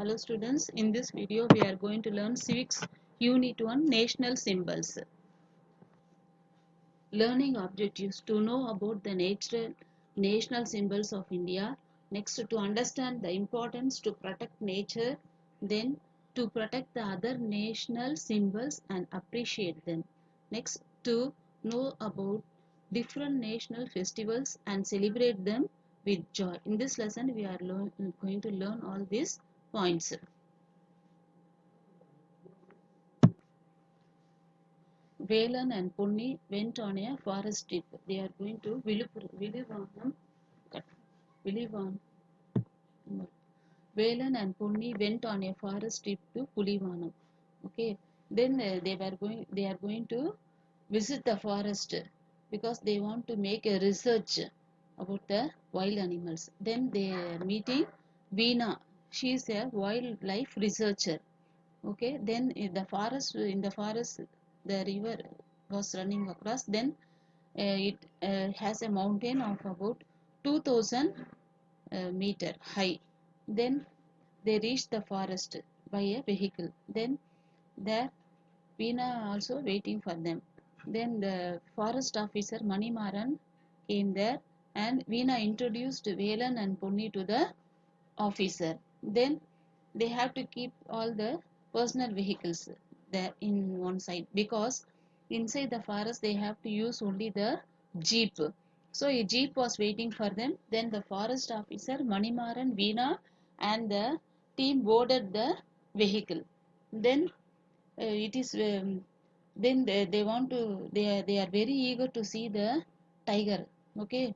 Hello students, in this video we are going to learn Civics Unit 1 National Symbols. Learning objectives: to know about the national symbols of India. Next, to understand the importance to protect nature. Then, to protect the other national symbols and appreciate them. Next, to know about different national festivals and celebrate them with joy. In this lesson, we are going to learn all these points. Velan and Punni went on a forest trip. They are going to Vilivanam. Vilivan. Velan and Punni went on a forest trip to Pulivanam. Okay. Then they are going to visit the forest because they want to make a research about the wild animals. Then they are meeting Veena. She is a wildlife researcher. Okay, then in the forest the river was running across. Then it has a mountain of about 2000 meter high. Then they reached the forest by a vehicle. Then there Veena also waiting for them. Then the forest officer Manimaran came there, and Veena introduced Velan and Punni to the officer. Then they have to keep all the personal vehicles there in one side, because inside the forest they have to use only the jeep. So a jeep was waiting for them. Then the forest officer Manimaran, Veena and the team boarded the vehicle. Then it is then they want to they are very eager to see the tiger. Okay,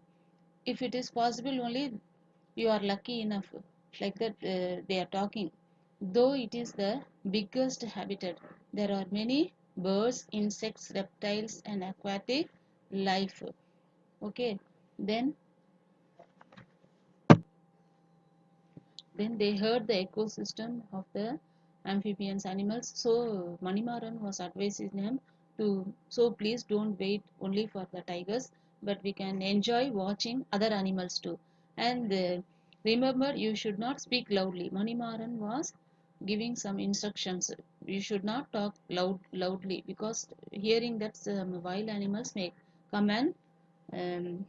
if it is possible only, you are lucky enough, like that they are talking. Though it is the biggest habitat, there are many birds, insects, reptiles and aquatic life. Okay, then they heard the ecosystem of the amphibians animals. So Manimaran was advising them to, so please don't wait only for the tigers, but we can enjoy watching other animals too. And remember, you should not speak loudly. Manimaran was giving some instructions. You should not talk loudly, because hearing that some wild animals may come and um,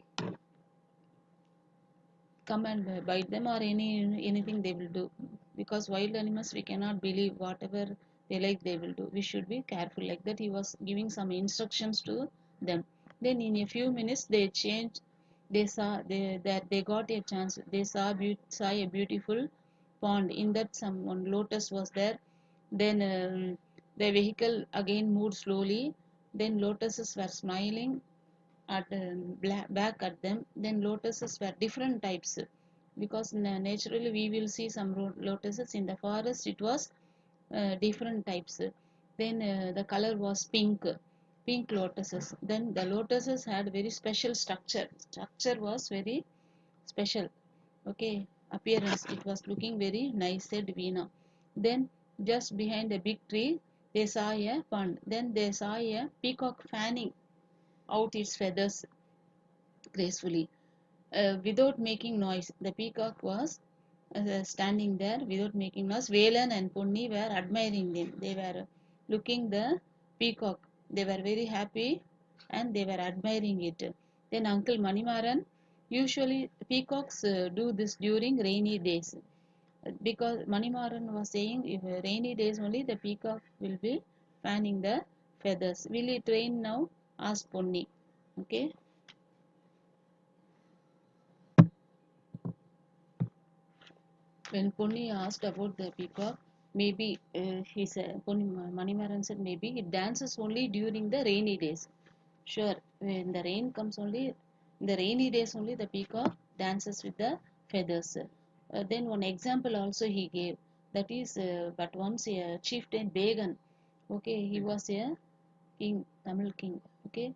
come and bite them, or anything they will do, because wild animals we cannot believe whatever they like they will do. We should be careful, like that he was giving some instructions to them. Then in a few minutes they changed. They saw that they got a chance. They saw a beautiful pond. In that some one lotus was there. Then the vehicle again moved slowly. Then lotuses were smiling at back at them. Then lotuses were different types, because naturally we will see some lotuses. In the forest it was different types. Then the color was pink lotuses. Then the lotuses had very special structure was very special. Okay, appearance, it was looking very nice, said Veena. Then just behind a big tree they saw a pond. Then they saw a peacock fanning out its feathers gracefully, without making noise. The peacock was standing there without making noise. Velan and Punni were admiring them. They were looking the peacock. They were very happy and they were admiring it. Then Uncle Manimaran, usually peacocks do this during rainy days, because Manimaran was saying if rainy days only the peacock will be fanning the feathers. Will it rain now? Asked Punni. Okay. When Punni asked about the peacock, maybe he said, Manimaran said, maybe it dances only during the rainy days. Sure, when the rain comes only, in the rainy days only the peacock dances with the feathers. Then one example also he gave, that is, but once a chieftain Began, okay, he was a king, Tamil king, okay,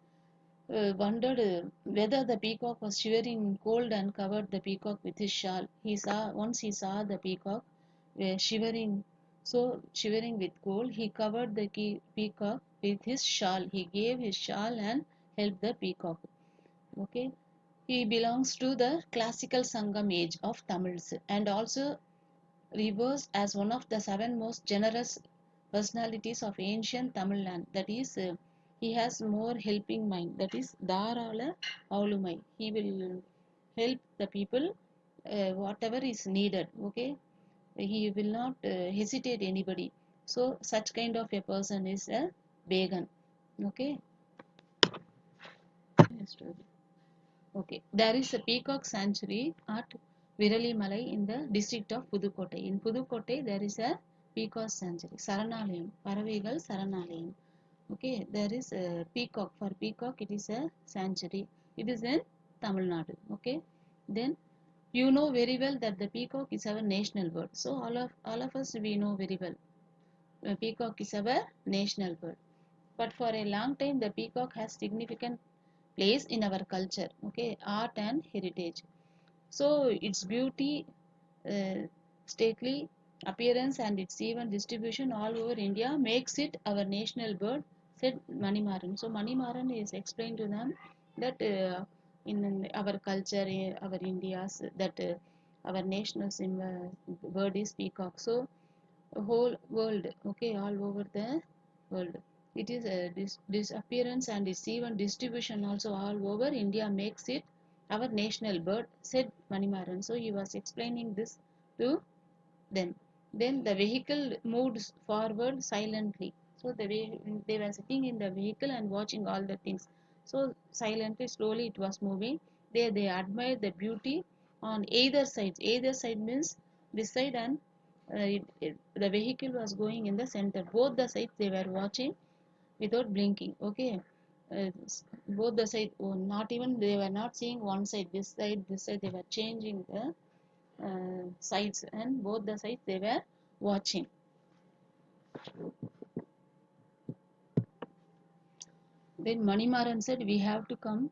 wondered whether the peacock was shivering in cold, and covered the peacock with his shawl. He saw the peacock shivering, so shivering with cold, he covered the peacock with his shawl. He gave his shawl and helped the peacock. Okay, he belongs to the classical Sangam age of Tamils, and also reversed as one of the seven most generous personalities of ancient Tamil land. That is, he has more helping mind. That is, Dharala Aulumai. He will help the people whatever is needed. Okay, he will not hesitate anybody. So such kind of a person is a Began. Okay. Okay, there is a peacock sanctuary at Viralimalai in the district of Pudukkottai. In Pudukkottai, there is a peacock sanctuary. Saranalayam, Paravigal Saranalayam. Okay, there is a peacock. For peacock, it is a sanctuary. It is in Tamil Nadu. Okay, then you know very well that the peacock is our national bird. So all of us we know very well. Peacock is our national bird. But for a long time, the peacock has significant place in our culture, okay, art and heritage. So its beauty, uh, stately appearance, and its even distribution all over India makes it our national bird, said Manimaran. So Manimaran is explained to them that in our culture, our India's, that our national bird is peacock. So whole world, okay, all over the world, it is a disappearance, and its even distribution also all over India makes it our national bird, said Manimaran. So he was explaining this to them. Then the vehicle moved forward silently. So the way they were sitting in the vehicle and watching all the things, so silently, slowly it was moving. They admired the beauty on either side. Either side means this side, and the vehicle was going in the center. Both the sides they were watching without blinking. Okay, both the side, oh, not even they were not seeing one side. This side, they were changing the sides, and both the sides they were watching. Then Manimaran said, "We have to come.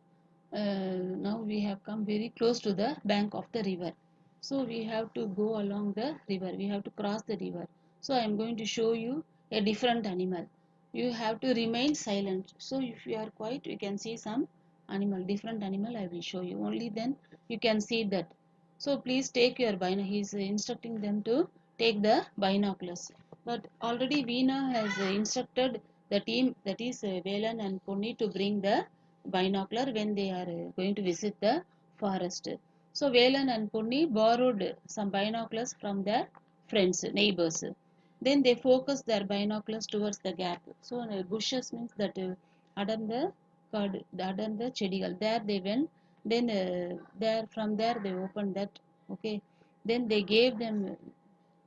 Now we have come very close to the bank of the river. So we have to go along the river. We have to cross the river. So I am going to show you a different animal. You have to remain silent. So if you are quiet, you can see some animal, different animal. I will show you. Only then you can see that. So please take your binoculars." He is instructing them to take the binoculars. But already Veena has instructed the team, that is Velan and Ponni, to bring the binocular when they are going to visit the forest. So Velan and Ponni borrowed some binoculars from their friends, neighbors. Then they focused their binoculars towards the gap. So bushes means that under the chedigal. There they went. Then there from there they opened that. Okay. Then they gave them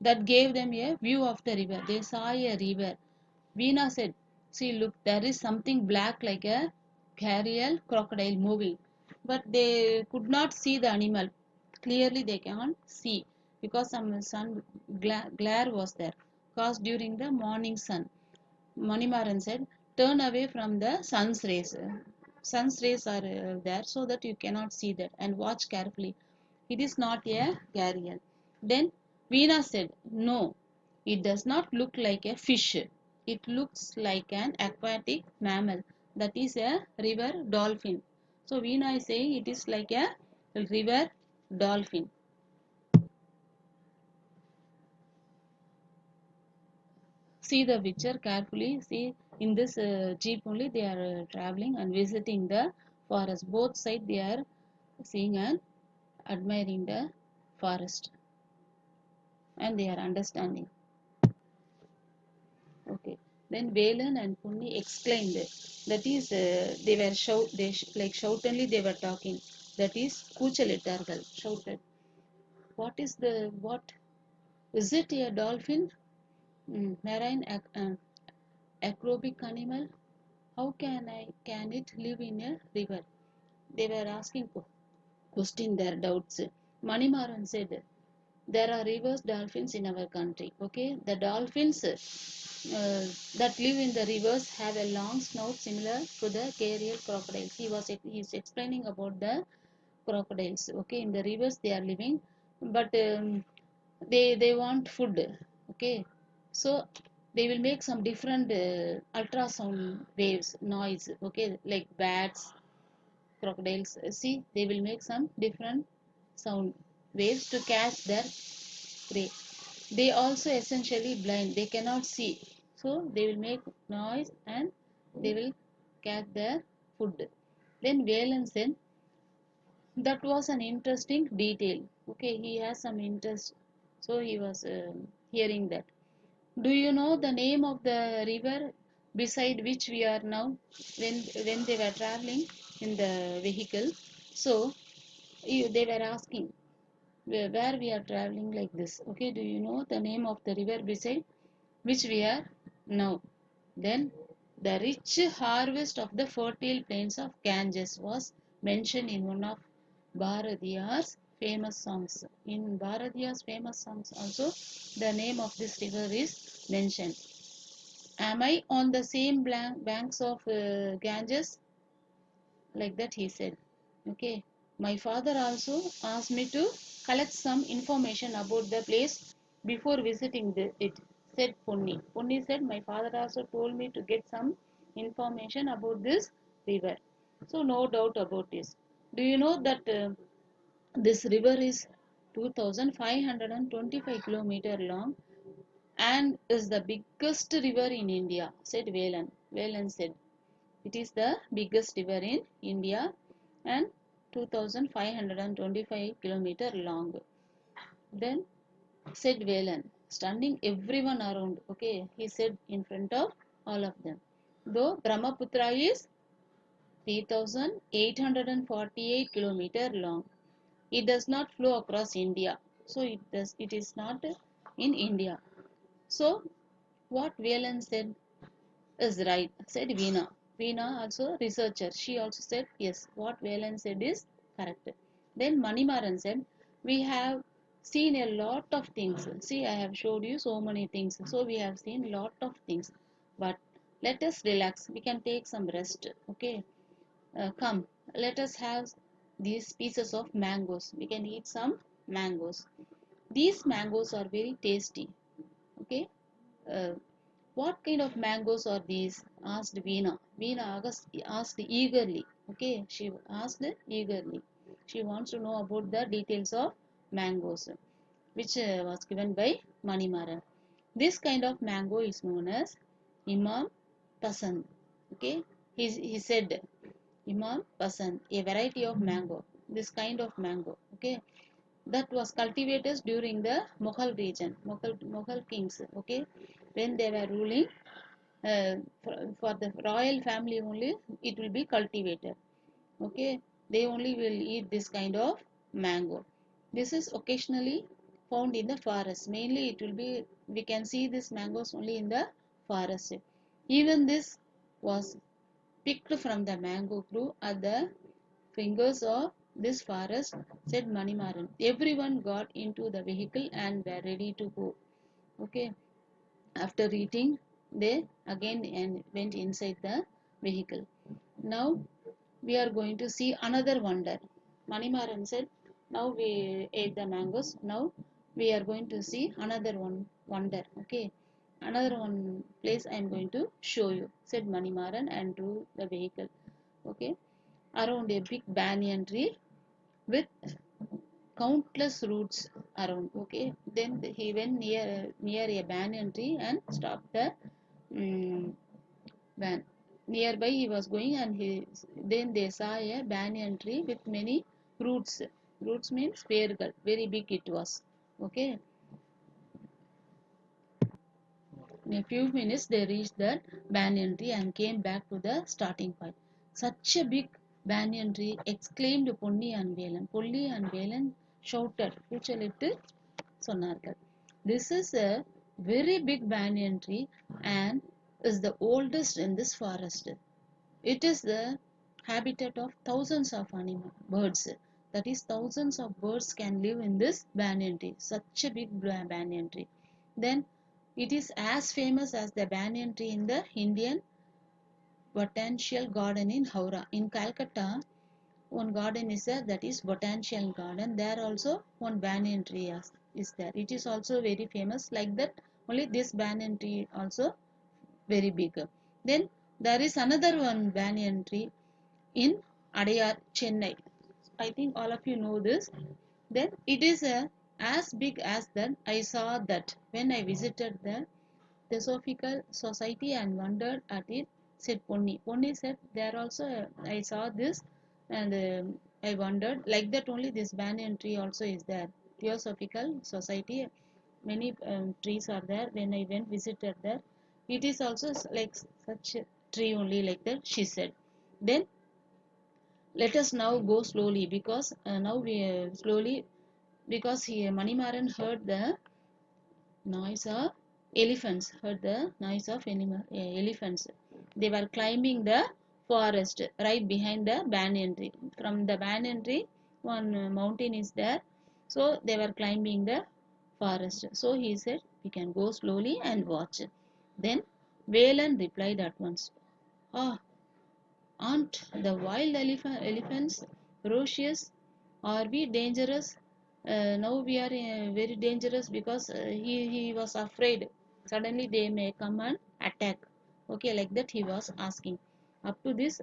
a view of the river. They saw a river. Veena said, "See, look, there is something black like a gharial crocodile moving." But they could not see the animal. Clearly, they can't see because some sun glare was there, caused during the morning sun. Manimaran said, "Turn away from the sun's rays. Sun's rays are there so that you cannot see that, and watch carefully. It is not a gharial." Then Veena said, "No, it does not look like a fish. It looks like an aquatic mammal, that is a river dolphin." So Veena is saying it is like a river dolphin. See the picture carefully. See, in this jeep only they are traveling and visiting the forest. Both sides they are seeing and admiring the forest, and they are understanding. Okay. Then Velan and Punni exclaimed. That is, they were like shoutedly they were talking. That is, Kuchalitargal shouted. What is it? A dolphin? Marine acrobic animal? How can it live in a river? They were asking question their doubts. Manimaran said, "There are rivers dolphins in our country. Okay, the dolphins that live in the rivers have a long snout similar to the gharial crocodiles." He is explaining about the crocodiles. Okay, in the rivers they are living, but they want food. Okay, so they will make some different ultrasound waves noise. Okay, like bats, crocodiles. See, they will make some different sound waves to catch their prey. They also essentially blind, they cannot see, so they will make noise and they will catch their food. Then Valen said that was an interesting detail. Okay, he has some interest, so he was hearing that. Do you know the name of the river beside which we are now? When they were traveling in the vehicle, so they were asking where we are traveling like this. Okay, do you know the name of the river beside which we are now? Then the rich harvest of the fertile plains of Ganges was mentioned in one of Bharatiya's famous songs. In Bharatiya's famous songs also, the name of this river is mentioned. Am I on the same banks of Ganges? Like that he said. Okay. My father also asked me to collect some information about the place before visiting it, said Ponni. Ponni said, my father also told me to get some information about this river. So no doubt about this. Do you know that this river is 2525 kilometer long and is the biggest river in India, said Velan. Velan said it is the biggest river in India and 2525 kilometer long. Then said Velan, standing everyone around. Okay, he said in front of all of them. Though Brahmaputra is 3848 kilometer long, it does not flow across India. So it is not in India. So what Velan said is right, said Veena. Veena also researcher. She also said yes, what Velan said is correct. Then Manimaran said, we have seen a lot of things. See, I have showed you so many things. So we have seen lot of things. But let us relax. We can take some rest. Okay. Come, let us have these pieces of mangoes. We can eat some mangoes. These mangoes are very tasty. Okay. Uh, what kind of mangoes are these? Asked Veena. Veena asked eagerly. Okay, she asked eagerly. She wants to know about the details of mangoes, which was given by Manimaran. This kind of mango is known as Imam Pasand. Okay, he said Imam Pasand, a variety of mango. This kind of mango. Okay, that was cultivated during the Mughal region, Mughal kings. Okay, when they were ruling for the royal family only, it will be cultivated. Okay, they only will eat this kind of mango. This is occasionally found in the forest. Mainly it will be, we can see this mangoes only in the forest. Even this was picked from the mango tree at the fingers of this forest, said Manimaran. Everyone got into the vehicle and were ready to go. Okay, after eating, they again and went inside the vehicle. Now we are going to see another wonder. Manimaran said, now we ate the mangoes. Now we are going to see another one wonder. Okay, another one place I am going to show you, said Manimaran and drew the vehicle. Okay, around a big banyan tree with countless roots around. Okay, then he went near a banyan tree and stopped the van. Nearby he was going and then they saw a banyan tree with many roots. Roots means spherical, very big it was. Okay. In a few minutes they reached that banyan tree and came back to the starting point. Such a big banyan tree, exclaimed Ponni and Velan. Polly and Velan shouted, கூச்சலிட்டு சொன்னார்கள். This is a very big banyan tree and is the oldest in this forest. It is the habitat of thousands of birds. That is, thousands of birds can live in this banyan tree. Such a big banyan tree. Then it is as famous as the banyan tree in the Indian Botanical Garden in Howrah. In Calcutta, one garden is there, that is Botanical Garden. There also one banyan tree is there. It is also very famous. Like that, only this banyan tree also very big. Then there is another one banyan tree in Adayar, Chennai. I think all of you know this. Then it is as big as that. I saw that when I visited the Theosophical Society and wondered at it, said Ponni. Ponni said, there also I saw this and I wondered. Like that only this banyan tree also is there. Theosophical Society, many trees are there. When I went visited there, it is also like such a tree only like that, she said. Then let us now go slowly because now we slowly because he Manimaran heard the noise of elephants, heard the noise of elephants. They were climbing the forest right behind the banyan tree. From the banyan tree, one mountain is there. So they were climbing the forest. So he said, we can go slowly and watch. Then Valen replied at once, ah, aren't the wild elephants ferocious? Are we dangerous? Now we are very dangerous because he was afraid. Suddenly they may come and attack. Okay, like that he was asking. Up to this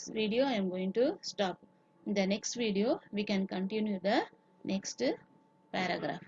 video I am going to stop. In the next video we can continue the next paragraph.